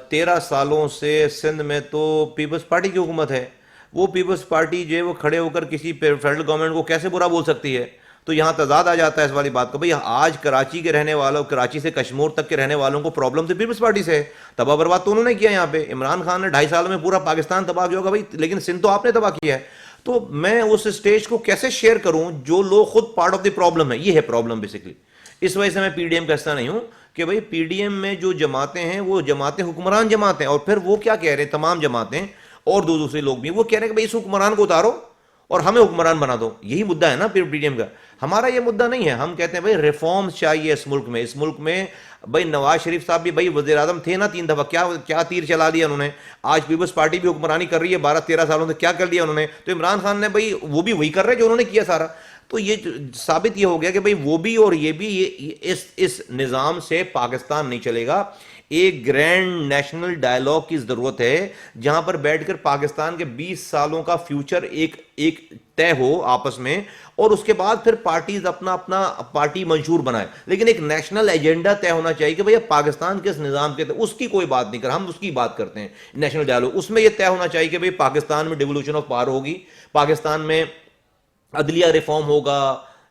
Speaker 1: 13 سالوں سے سندھ میں تو پیپلز پارٹی کی حکومت ہے. وہ پیپلز پارٹی جو ہے وہ کھڑے ہو کر کسی فیڈرل گورنمنٹ کو کیسے برا بول سکتی ہے؟ تو یہاں تضاد آ جاتا ہے اس والی بات کو. بھئی آج کراچی کے رہنے والوں, کراچی سے کشمور تک کے رہنے والوں کو پرابلم تو پیپلز پارٹی سے ہے. تباہ برباد تو انہوں نے کیا یہاں پہ. عمران خان نے 2.5 سال میں پورا پاکستان تباہ کیا ہوگا بھائی, لیکن سندھ تو آپ نے تباہ کیا ہے. تو میں اس اسٹیج کو کیسے شیئر کروں جو لوگ خود پارٹ آف دی پرابلم ہے. یہ ہے پرابلم بیسکلی. اس وجہ سے میں پی ڈی ایم کا حصہ نہیں ہوں کہ بھئی پی ڈی ایم میں جو جماعتیں ہیں وہ جماعتیں حکمران جماعتیں, اور پھر وہ کیا کہہ رہے ہیں تمام جماعتیں اور دوسرے لوگ بھی, وہ کہہ رہے ہیں کہ بھئی اس حکمران کو اتارو اور ہمیں حکمران بنا دو. یہی مدعا ہے نا پی ڈی ایم کا. ہمارا یہ مدعا نہیں ہے. ہم کہتے ہیں بھئی ریفارمز چاہیے اس ملک میں. اس ملک میں بھئی نواز شریف صاحب بھی بھئی وزیر اعظم تھے نا 3 دفعہ, کیا تیر چلا دیا انہوں نے. آج پیپلز پارٹی بھی حکمرانی کر رہی ہے 12-13 سالوں سے, کیا کر لیا انہوں نے. تو عمران خان نے بھئی وہ بھی وہی کر رہے جو انہوں نے کیا سارا. تو یہ ثابت یہ ہو گیا کہ بھئی وہ بھی اور یہ بھی, اس نظام سے پاکستان نہیں چلے گا. ایک گرینڈ نیشنل ڈائیلاگ کی ضرورت ہے جہاں پر بیٹھ کر پاکستان کے 20 سالوں کا فیوچر ایک طے ہو آپس میں, اور اس کے بعد پھر پارٹیز اپنا پارٹی منشور بنائے. لیکن ایک نیشنل ایجنڈا طے ہونا چاہیے کہ بھئی پاکستان کس نظام کے, اس کی کوئی بات نہیں کر, ہم اس کی بات کرتے ہیں نیشنل ڈائیلاگ. اس میں یہ طے ہونا چاہیے کہ بھئی پاکستان میں ڈیولوشن آف پاور ہوگی, پاکستان میں عدلیہ ریفارم ہوگا,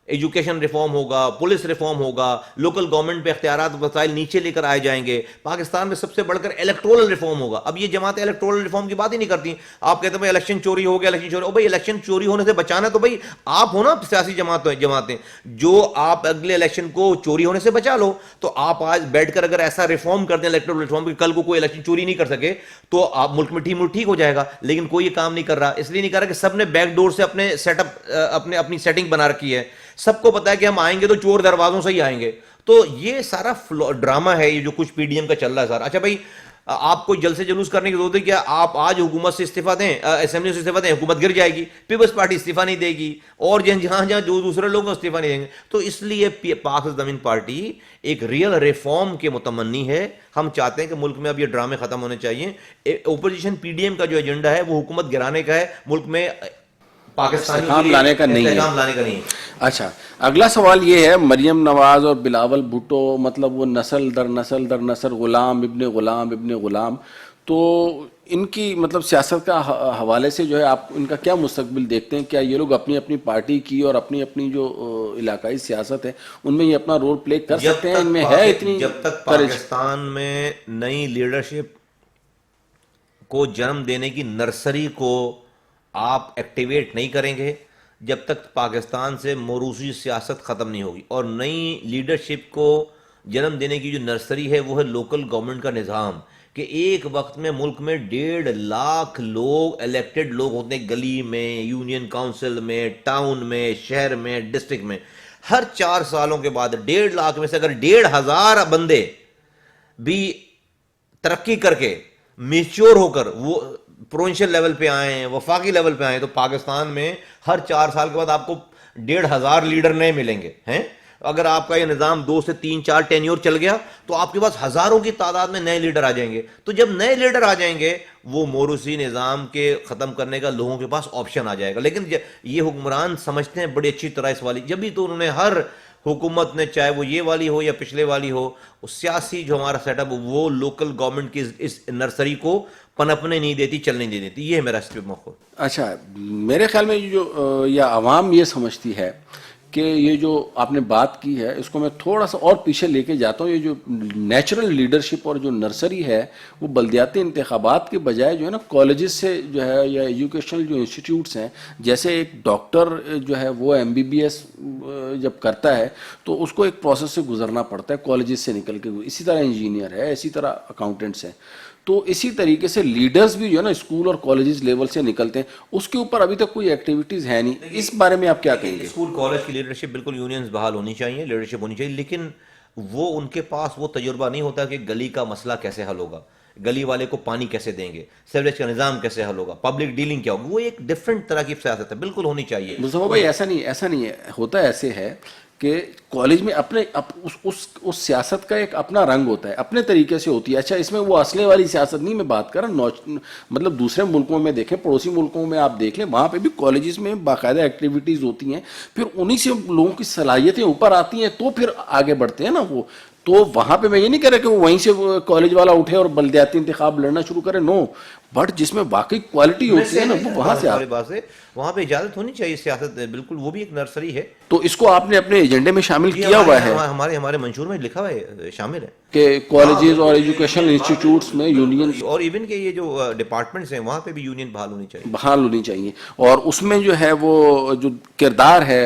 Speaker 1: ایجوکیشن ریفارم ہوگا, پولیس ریفارم ہوگا, لوکل گورنمنٹ پہ اختیارات وسائل نیچے لے کر آئے جائیں گے. پاکستان میں سب سے بڑھ کر الیکٹورل ریفارم ہوگا. اب یہ جماعتیں الیکٹورل ریفارم کی بات ہی نہیں کرتی. آپ کہتے ہیں بھائی الیکشن چوری ہو گیا, الیکشن چوری. او بھائی الیکشن چوری ہونے سے بچانا تو بھائی آپ ہو نا سیاسی جماعتیں جو آپ اگلے الیکشن کو چوری ہونے سے بچا لو. تو آپ آج بیٹھ کر اگر ایسا ریفارم کر دیں الیکٹورل ریفارم کہ کل کو کوئی الیکشن چوری نہیں کر سکے, تو آپ ملک میں ٹھیک ہو جائے گا. لیکن کوئی یہ کام نہیں کر رہا. اس لیے نہیں کر رہا کہ سب نے بیک ڈور سے اپنے سیٹ اپ اپنی سیٹنگ بنا رکھی ہے. سب کو پتا ہے کہ ہم آئیں گے تو چور دروازوں سے ہی آئیں گے. تو یہ سارا ڈرامہ ہے یہ جو کچھ پی ڈی ایم کا چل رہا ہے سارا. اچھا بھائی آپ کو جلسے جلوس کرنے کی ضرورت ہے کیا؟ آپ آج حکومت سے استعفیٰ دیں, اسمبلی سے استعفیٰ دیں, حکومت گر جائے گی, پیپلز پارٹی استعفیٰ نہیں دے گی, اور جہاں جو دوسرے لوگ استعفیٰ نہیں دیں گے. تو اس لیے پاک زمین پارٹی ایک ریئل ریفارم کے متمنی ہے. ہم چاہتے ہیں کہ ملک میں اب یہ ڈرامے ختم ہونے چاہیے. اپوزیشن پی ڈی ایم کا جو ایجنڈا ہے وہ حکومت گرانے کا ہے, ملک میں
Speaker 2: استحکام لانے کا نہیں
Speaker 1: ہے.
Speaker 2: اچھا, اگلا سوال یہ ہے, مریم نواز اور بلاول بھٹو مطلب وہ نسل در نسل غلام ابن غلام, تو ان کی مطلب سیاست کا حوالے سے جو ہے آپ ان کا کیا مستقبل دیکھتے ہیں؟ کیا یہ لوگ اپنی پارٹی کی اور اپنی جو علاقائی سیاست ہے ان میں یہ اپنا رول پلے کر سکتے ہیں؟ ان میں ہے اتنی؟
Speaker 1: جب تک پاکستان میں نئی لیڈرشپ کو جنم دینے کی نرسری کو آپ ایکٹیویٹ نہیں کریں گے, جب تک پاکستان سے موروثی سیاست ختم نہیں ہوگی. اور نئی لیڈرشپ کو جنم دینے کی جو نرسری ہے وہ ہے لوکل گورنمنٹ کا نظام, کہ ایک وقت میں ملک میں 1.5 لاکھ لوگ الیکٹڈ لوگ ہوتے ہیں, گلی میں, یونین کاؤنسل میں, ٹاؤن میں, شہر میں, ڈسٹرکٹ میں. ہر 4 سالوں کے بعد 1.5 لاکھ میں سے اگر 1,500 بندے بھی ترقی کر کے میچور ہو کر وہ پروونشل لیول پہ آئیں, وفاقی لیول پہ آئیں, تو پاکستان میں ہر 4 سال کے بعد آپ کو 1,500 لیڈر نئے ملیں گے ہیں. اگر آپ کا یہ نظام 2 سے 3-4 ٹینیور چل گیا تو آپ کے پاس ہزاروں کی تعداد میں نئے لیڈر آ جائیں گے. تو جب نئے لیڈر آ جائیں گے وہ موروثی نظام کے ختم کرنے کا لوگوں کے پاس آپشن آ جائے گا. لیکن یہ حکمران سمجھتے ہیں بڑی اچھی طرح اس والی, جب بھی تو انہوں نے ہر حکومت نے, چاہے وہ یہ والی ہو یا پچھلے والی ہو, سیاسی جو ہمارا سیٹ اپ وہ لوکل گورنمنٹ کی اس نرسری کو پنپنے نہیں دیتی, چلنے نہیں دیتی. یہ ہے میرا اس پہ موقع.
Speaker 2: اچھا, میرے خیال میں جو یا عوام یہ سمجھتی ہے کہ یہ جو آپ نے بات کی ہے اس کو میں تھوڑا سا اور پیچھے لے کے جاتا ہوں. یہ جو نیچرل لیڈرشپ اور جو نرسری ہے وہ بلدیاتی انتخابات کے بجائے جو ہے نا کالجز سے جو ہے یا ایجوکیشنل جو انسٹیٹیوٹس ہیں, جیسے ایک ڈاکٹر جو ہے وہ MBBS جب کرتا ہے تو اس کو ایک پروسیس سے گزرنا پڑتا ہے کالجز سے نکل کے. اسی طرح انجینئر ہے, اسی طرح اکاؤنٹنٹس ہیں. تو اسی طریقے سے لیڈرز بھی جو ہے نا اسکول اور کالجز لیول سے نکلتے ہیں. اس کے اوپر ابھی تک کوئی ایکٹیویٹیز ہے نہیں. اس بارے میں آپ کیا کہیں گے؟
Speaker 1: اسکول کالج کی لیڈرشپ بالکل یونینز بحال ہونی چاہیے, لیڈرشپ ہونی چاہیے, لیکن وہ ان کے پاس وہ تجربہ نہیں ہوتا کہ گلی کا مسئلہ کیسے حل ہوگا, گلی والے کو پانی کیسے دیں گے, سیوریج کا نظام کیسے حل ہوگا, پبلک ڈیلنگ کیا ہوگا. وہ ایک ڈفرینٹ طرح کی سیاست ہے, بالکل ہونی چاہیے.
Speaker 2: مصطفیٰ بھائی ایسا نہیں ہے, ہوتا ایسے ہے کہ کالج میں اپنے اس سیاست کا ایک اپنا رنگ ہوتا ہے, اپنے طریقے سے ہوتی ہے. اچھا اس میں وہ اسلحے والی سیاست نہیں میں بات کر رہا, مطلب دوسرے ملکوں میں دیکھیں, پڑوسی ملکوں میں آپ دیکھ لیں, وہاں پہ بھی کالجز میں باقاعدہ ایکٹیویٹیز ہوتی ہیں, پھر انہی سے لوگوں کی صلاحیتیں اوپر آتی ہیں تو پھر آگے بڑھتے ہیں نا وہ. تو وہاں پہ میں یہ نہیں کہہ رہا کہ وہ وہیں سے کالج والا اٹھے اور بلدیاتی انتخاب لڑنا شروع کرے, نو, بٹ جس میں واقعی کوالٹی ہوتی ہے نا وہ وہاں سے
Speaker 1: ہماری بات سے وہاں پہ اجازت ہونی چاہیے سیاست, بالکل وہ بھی ایک نرسری ہے.
Speaker 2: تو اس کو آپ نے اپنے ایجنڈے میں شامل کیا ہوا ہے
Speaker 1: ہمارے منشور میں لکھا ہوا ہے, شامل ہے
Speaker 2: کہ کالجز اور ایجوکیشن انسٹیٹیوٹس میں یونین,
Speaker 1: اور ایون کہ یہ جو ڈپارٹمنٹس ہیں وہاں پہ بھی یونین بحال ہونی چاہیے,
Speaker 2: بحال ہونی چاہیے. اور اس میں جو ہے وہ جو کردار ہے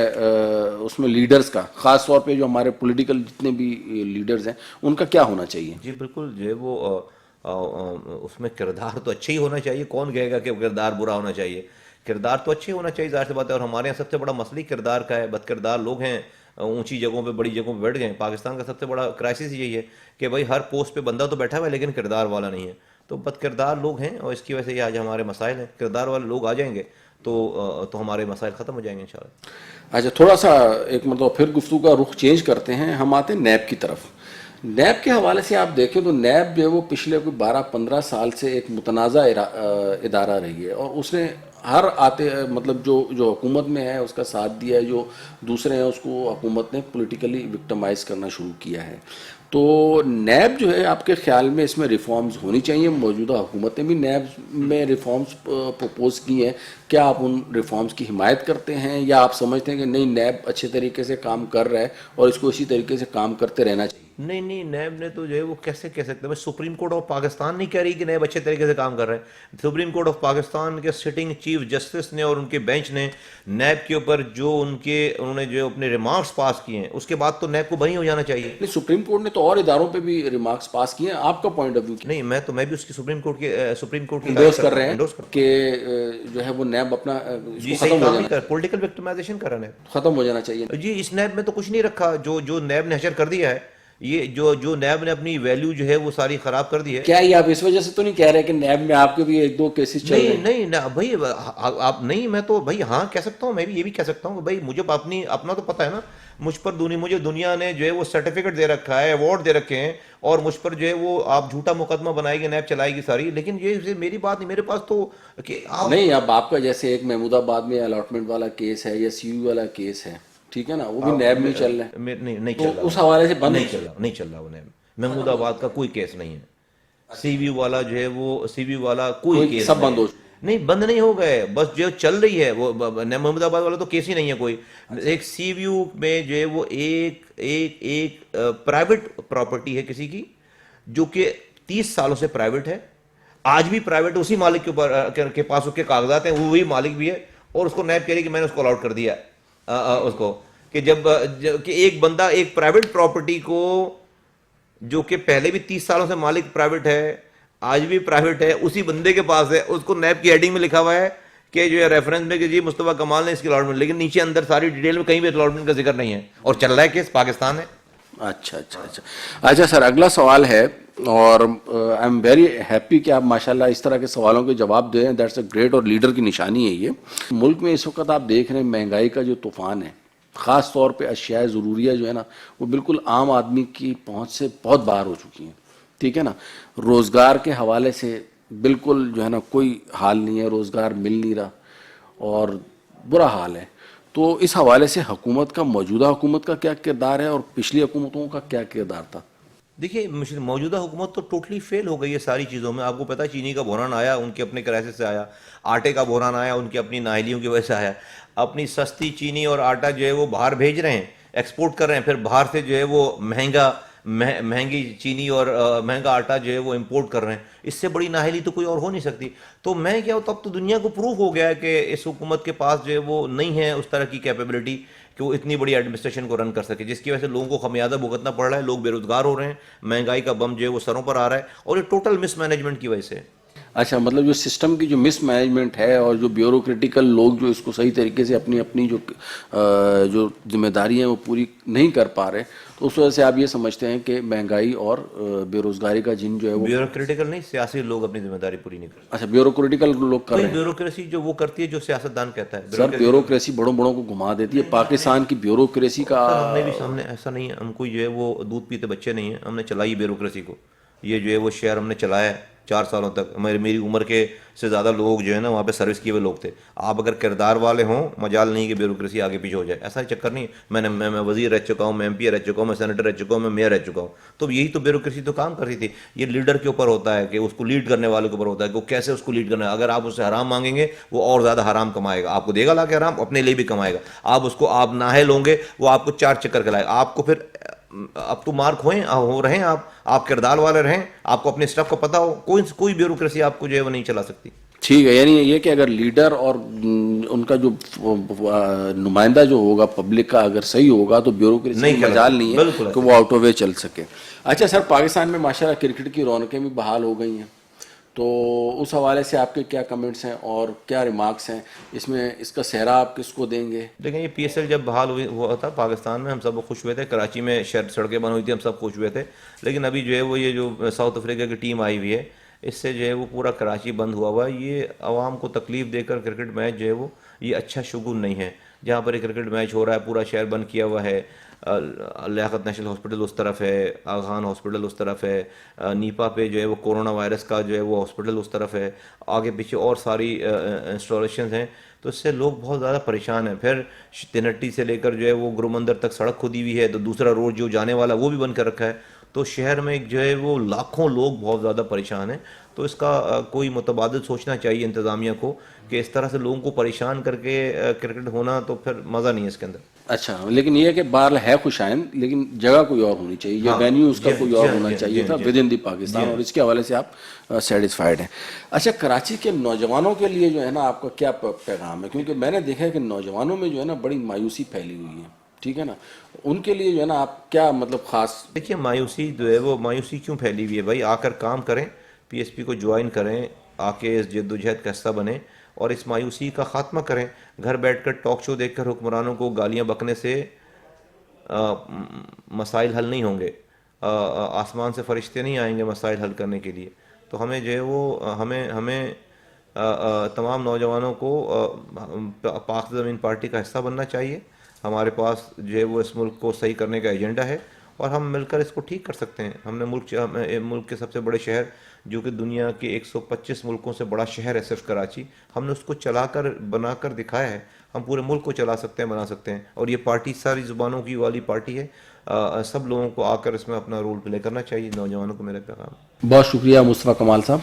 Speaker 2: اس میں لیڈرز کا, خاص طور پہ جو ہمارے پولیٹیکل جتنے بھی لیڈرز ہیں ان کا کیا ہونا چاہیے؟
Speaker 1: جی بالکل, جو ہے وہ اس میں کردار تو اچھا ہی ہونا چاہیے. کون کہے گا کہ کردار برا ہونا چاہیے؟ کردار تو اچھے ہونا چاہیے, ظاہر سی بات ہے. اور ہمارے یہاں سب سے بڑا مسئلہ کردار کا ہے. بد کردار لوگ ہیں, اونچی جگہوں پہ, بڑی جگہوں پہ بیٹھ گئے ہیں. پاکستان کا سب سے بڑا کرائسس یہی ہے کہ بھائی ہر پوسٹ پہ بندہ تو بیٹھا ہوا ہے لیکن کردار والا نہیں ہے. تو بد کردار لوگ ہیں اور اس کی وجہ سے یہ آج ہمارے مسائل ہیں. کردار والے لوگ آ جائیں گے تو ہمارے مسائل ختم ہو جائیں گے انشاءاللہ.
Speaker 2: اچھا تھوڑا سا ایک مطلب پھر گفتگو کا رخ چینج کرتے ہیں, ہم آتے ہیں نیب کی طرف. نیب کے حوالے سے آپ دیکھیں تو نیب جو ہے وہ پچھلے کوئی 12-15 سال سے ایک متنازع ادارہ رہی ہے, اور اس نے ہر مطلب جو حکومت میں ہے اس کا ساتھ دیا ہے, جو دوسرے ہیں اس کو حکومت نے پولیٹیکلی وکٹمائز کرنا شروع کیا ہے. تو نیب جو ہے آپ کے خیال میں اس میں ریفارمز ہونی چاہیے؟ موجودہ حکومت نے بھی نیب میں ریفارمز پروپوز کی ہیں, کیا آپ ان ریفارمز کی حمایت کرتے ہیں یا آپ سمجھتے ہیں کہ نہیں نیب اچھے طریقے سے کام کر رہا ہے اور اس کو اسی طریقے سے کام کرتے رہنا چاہیے؟
Speaker 1: نہیں, نیب نے تو جو ہے وہ کیسے کہہ سکتے ہیں, سپریم کورٹ آف پاکستان نہیں کہہ رہی کہ نیب اچھے طریقے سے کام کر رہے ہیں. سپریم کورٹ آف پاکستان کے سٹنگ چیف جسٹس نے اور ان کے بینچ نے نیب کے اوپر جو انہوں نے جو اپنے ریمارکس پاس کیے ہیں اس کے بعد تو نیب کو بری ہو جانا چاہیے.
Speaker 2: نہیں, سپریم کورٹ نے تو اور اداروں پہ بھی ریمارکس پاس کیے ہیں, آپ کا پوائنٹ آف ویو
Speaker 1: نہیں, میں بھی اس کی سپریم کورٹ کی
Speaker 2: انڈورس کر رہے ہیں کہ جو ہے وہ نیب اپنا ختم ہو جانا,
Speaker 1: پولیٹیکل وکٹمائزیشن کر رہے ہیں,
Speaker 2: ختم ہو جانا چاہیے.
Speaker 1: جی اس نیب میں تو کچھ نہیں رکھا جو نیب نے حشر کر دیا ہے. یہ جو نیب نے اپنی ویلیو جو ہے وہ ساری خراب کر دی ہے.
Speaker 2: کیا یہ آپ اس وجہ سے تو نہیں کہہ رہے کہ نیب میں آپ کے بھی 1-2 کیسز چل رہے ہیں؟
Speaker 1: نہیں بھائی, آپ نہیں, میں تو بھائی ہاں کہہ سکتا ہوں, میں بھی یہ بھی کہہ سکتا ہوں کہ بھائی مجھے اپنا تو پتہ ہے نا, مجھے دنیا نے جو ہے وہ سرٹیفکیٹ دے رکھا ہے, ایوارڈ دے رکھے ہیں, اور مجھ پر جو ہے وہ آپ جھوٹا مقدمہ بنائے گی, نیب چلائے گی ساری. لیکن یہ میری بات نہیں, میرے پاس تو کہ
Speaker 2: نہیں, اب آپ کا جیسے ایک محمود آباد میں الاٹمنٹ والا کیس ہے یا سی یو والا کیس ہے, ٹھیک ہے نا, وہ بھی نیب میں چل رہا ہے,
Speaker 1: نہیں چل رہا,
Speaker 2: اس حوالے سے بند
Speaker 1: نہیں چل رہا وہ نیب. محمود آباد کا کوئی کیس نہیں ہے. سی وی والا جو ہے وہ سی وی والا کوئی کیس
Speaker 2: سب بند ہو
Speaker 1: نہیں, بند نہیں ہو گئے, بس جو چل رہی ہے وہ محمود آباد والا تو کیس ہی نہیں ہے کوئی. ایک سی ویو میں جو ہے وہ ایک پرائیویٹ پراپرٹی ہے کسی کی, جو کہ 30 سالوں سے پرائیویٹ ہے, آج بھی پرائیویٹ اسی مالک کے پاس اس کے کاغذات ہیں, وہی مالک بھی ہے, اور اس کو نیب کہہ رہی کہ میں نے اس کو الاٹ کر دیا اس کو, کہ کہ ایک بندہ ایک پرائیویٹ پراپرٹی کو جو کہ پہلے بھی 30 سالوں سے مالک پرائیویٹ ہے, آج بھی پرائیویٹ ہے, اسی بندے کے پاس ہے, اس کو نیب کی ہیڈنگ میں لکھا ہوا ہے کہ جو ہے ریفرنس میں کہ جی مصطفیٰ کمال نے اس کی الاٹمنٹ, لیکن نیچے اندر ساری ڈیٹیل میں کہیں بھی الاٹمنٹ کا ذکر نہیں ہے, اور چل رہا ہے کیس پاکستان ہے.
Speaker 2: اچھا سر, اگلا سوال ہے, اور آئی ایم ویری ہیپی کہ آپ ماشاءاللہ اس طرح کے سوالوں کے جواب دے رہے ہیں, دیٹس اے گریٹ, اور لیڈر کی نشانی ہے یہ. ملک میں اس وقت آپ دیکھ رہے ہیں مہنگائی کا جو طوفان ہے, خاص طور پہ اشیاء ضروریہ جو ہے نا وہ بالکل عام آدمی کی پہنچ سے بہت باہر ہو چکی ہیں, ٹھیک ہے نا. روزگار کے حوالے سے بالکل جو ہے نا کوئی حال نہیں ہے, روزگار مل نہیں رہا اور برا حال ہے. تو اس حوالے سے حکومت کا, موجودہ حکومت کا کیا کردار ہے اور پچھلی حکومتوں کا کیا کردار تھا؟
Speaker 1: دیکھیے موجودہ حکومت تو ٹوٹلی فیل ہو گئی ہے ساری چیزوں میں. آپ کو پتہ چینی کا بحران آیا, ان کے اپنے کرائسس سے آیا. آٹے کا بحران آیا, ان کی اپنی نااہلیوں کی وجہ سے آیا. اپنی سستی چینی اور آٹا جو ہے وہ باہر بھیج رہے ہیں, ایکسپورٹ کر رہے ہیں, پھر باہر سے جو ہے وہ مہنگی چینی اور مہنگا آٹا جو ہے وہ امپورٹ کر رہے ہیں. اس سے بڑی نااہلی تو کوئی اور ہو نہیں سکتی. تو میں کیا ہوتا, اب تو دنیا کو پروف ہو گیا ہے کہ اس حکومت کے پاس جو ہے وہ نہیں ہے اس طرح کی کیپیبلٹی کہ وہ اتنی بڑی ایڈمنسٹریشن کو رن کر سکے, جس کی وجہ سے لوگوں کو خمیازہ بھگتنا پڑ رہا ہے, لوگ بے روزگار ہو رہے ہیں, مہنگائی کا بم جو ہے وہ سروں پر آ رہا ہے, اور یہ ٹوٹل مس مینجمنٹ کی وجہ سے.
Speaker 2: اچھا, مطلب جو سسٹم کی جو مس مینجمنٹ ہے اور جو بیوروکریٹیکل لوگ جو اس کو صحیح طریقے سے اپنی جو ذمہ داری ہیں وہ پوری نہیں کر پا رہے, تو اس وجہ سے آپ یہ سمجھتے ہیں کہ مہنگائی اور بے روزگاری کا جن جو ہے وہ
Speaker 1: بیوروکریٹیکل نہیں، سیاسی لوگ اپنی ذمہ داری پوری نہیں کرتے.
Speaker 2: اچھا بیوروکریٹیکل لوگ کر رہے ہیں.
Speaker 1: بیوروکریسی جو وہ کرتی ہے جو سیاستدان کہتا ہے.
Speaker 2: سر بیوروکریسی بڑوں بڑوں کو گھما دیتی ہے. پاکستان کی بیوروکریسی کا
Speaker 1: سر ہم نے بھی سامنے ایسا نہیں ہے، ہم کوئی جو ہے وہ دودھ پیتے بچے نہیں ہیں، ہم نے چلائی بیوروکریسی کو. یہ جو ہے وہ شہر ہم نے چلایا ہے 4 سالوں تک. میری عمر کے سے زیادہ لوگ جو ہے نا وہاں پہ سروس کیے ہوئے لوگ تھے. آپ اگر کردار والے ہوں مجال نہیں کہ بیوروکریسی آگے پیچھے ہو جائے، ایسا چکر نہیں. میں وزیر رہ چکا ہوں، میں ایم پی رہ چکا ہوں، میں سینیٹر رہ چکا ہوں، میں میئر رہ چکا ہوں. تو یہی تو بیوروکریسی تو کام کر رہی تھی. یہ لیڈر کے اوپر ہوتا ہے کہ اس کو لیڈ کرنے والے کے اوپر ہوتا ہے کہ وہ کیسے اس کو لیڈ کرنا ہے. اگر آپ اس سے حرام مانگیں گے وہ اور زیادہ حرام کمائے گا، آپ کو دے گا لا کے حرام، اپنے لیے بھی کمائے گا. آپ اس کو آپ نااہل ہوں گے وہ آپ کو 4 چکر کھلائے گا. آپ کو پھر اب تو مارک ہو رہے ہیں، آپ کردار والے رہیں، آپ کو اپنے اسٹاف کا پتہ ہو. کوئی بیوروکریسی آپ کو جو ہے وہ نہیں چلا سکتی.
Speaker 2: ٹھیک ہے. یعنی یہ کہ اگر لیڈر اور ان کا جو نمائندہ جو ہوگا پبلک کا اگر صحیح ہوگا تو بیوروکریسی کا مجال نہیں ہے کہ وہ آؤٹ آف وے چل سکے. اچھا سر، پاکستان میں ماشاءاللہ کرکٹ کی رونقیں بھی بحال ہو گئی ہیں، تو اس حوالے سے آپ کے کیا کمنٹس ہیں اور کیا ریمارکس ہیں اس میں؟ اس کا سہرا آپ کس کو دیں گے؟
Speaker 1: دیکھیں یہ پی ایس ایل جب بحال ہوا تھا پاکستان میں، ہم سب خوش ہوئے تھے. کراچی میں سڑکیں بند ہوئی تھی، ہم سب خوش ہوئے تھے. لیکن ابھی جو ہے وہ یہ جو ساؤتھ افریقہ کی ٹیم آئی ہوئی ہے، اس سے جو ہے وہ پورا کراچی بند ہوا ہے. یہ عوام کو تکلیف دے کر کرکٹ میچ جو ہے وہ یہ اچھا شگون نہیں ہے. جہاں پر کرکٹ میچ ہو رہا ہے پورا شہر بند کیا ہوا ہے. لیاقت نیشنل ہاسپٹل اس طرف ہے، آغا خان ہاسپٹل اس طرف ہے، نیپا پہ جو ہے وہ کورونا وائرس کا جو ہے وہ ہاسپٹل اس طرف ہے، آگے پیچھے اور ساری انسٹالیشنز ہیں. تو اس سے لوگ بہت زیادہ پریشان ہیں. پھر تینٹی سے لے کر جو ہے وہ گرو مندر تک سڑک کھدی ہوئی ہے، تو دوسرا روڈ جو جانے والا وہ بھی بند کر رکھا ہے. تو شہر میں جو ہے وہ لاکھوں لوگ بہت زیادہ پریشان ہیں. تو اس کا کوئی متبادل سوچنا چاہیے انتظامیہ کو کہ اس طرح سے لوگوں کو پریشان کر کے کرکٹ ہونا تو پھر مزہ نہیں ہے اس کے اندر.
Speaker 2: اچھا، لیکن یہ کہ بہرحال ہے خوش آئند، لیکن جگہ کوئی اور ہونی چاہیے. یہ وینیو اس کا کوئی اور ہونا چاہیے تھا ود ان دی پاکستان، اور اس کے حوالے سے آپ سیٹسفائیڈ ہیں. اچھا، کراچی کے نوجوانوں کے لیے جو ہے نا آپ کا کیا پیغام ہے؟ کیونکہ میں نے دیکھا ہے کہ نوجوانوں میں جو ہے نا بڑی مایوسی پھیلی ہوئی ہے، ٹھیک ہے نا. ان کے لیے جو ہے نا آپ کیا مطلب خاص؟
Speaker 1: دیکھیے مایوسی جو ہے وہ مایوسی کیوں پھیلی ہوئی ہے بھائی؟ آ کر کام کریں، پی ایس پی کو جوائن کریں، آ کے اس جد و جہد کا حصہ بنیں اور اس مایوسی کا خاتمہ کریں. گھر بیٹھ کر ٹاک شو دیکھ کر حکمرانوں کو گالیاں بکنے سے مسائل حل نہیں ہوں گے. آسمان سے فرشتے نہیں آئیں گے مسائل حل کرنے کے لیے. تو ہمیں جو ہے وہ ہمیں تمام نوجوانوں کو پاک زمین پارٹی کا حصہ بننا چاہیے. ہمارے پاس جو ہے وہ اس ملک کو صحیح کرنے کا ایجنڈا ہے اور ہم مل کر اس کو ٹھیک کر سکتے ہیں. ہم نے ملک کے سب سے بڑے شہر، جو کہ دنیا کے 125 ملکوں سے بڑا شہر ہے صرف کراچی، ہم نے اس کو چلا کر بنا کر دکھایا ہے. ہم پورے ملک کو چلا سکتے ہیں، بنا سکتے ہیں. اور یہ پارٹی ساری زبانوں کی والی پارٹی ہے. سب لوگوں کو آ کر اس میں اپنا رول پلے کرنا چاہیے. نوجوانوں کو میرا پیغام.
Speaker 2: بہت شکریہ مصطفیٰ کمال صاحب.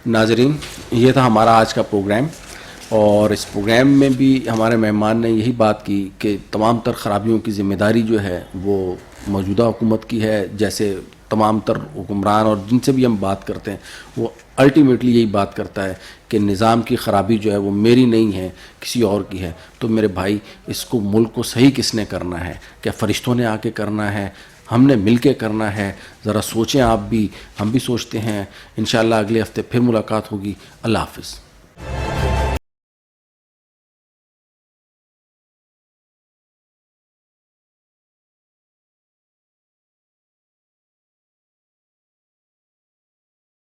Speaker 2: ناظرین، یہ تھا ہمارا آج کا پروگرام، اور اس پروگرام میں بھی ہمارے مہمان نے یہی بات کی کہ تمام تر خرابیوں کی ذمہ داری جو ہے وہ موجودہ حکومت کی ہے. جیسے تمام تر حکمران اور جن سے بھی ہم بات کرتے ہیں وہ الٹیمیٹلی یہی بات کرتا ہے کہ نظام کی خرابی جو ہے وہ میری نہیں ہے، کسی اور کی ہے. تو میرے بھائی، اس کو ملک کو صحیح کس نے کرنا ہے؟ کیا فرشتوں نے آ کے کرنا ہے؟ ہم نے مل کے کرنا ہے؟ ذرا سوچیں آپ بھی، ہم بھی سوچتے ہیں. انشاءاللہ اگلے ہفتے پھر ملاقات ہوگی. اللہ حافظ.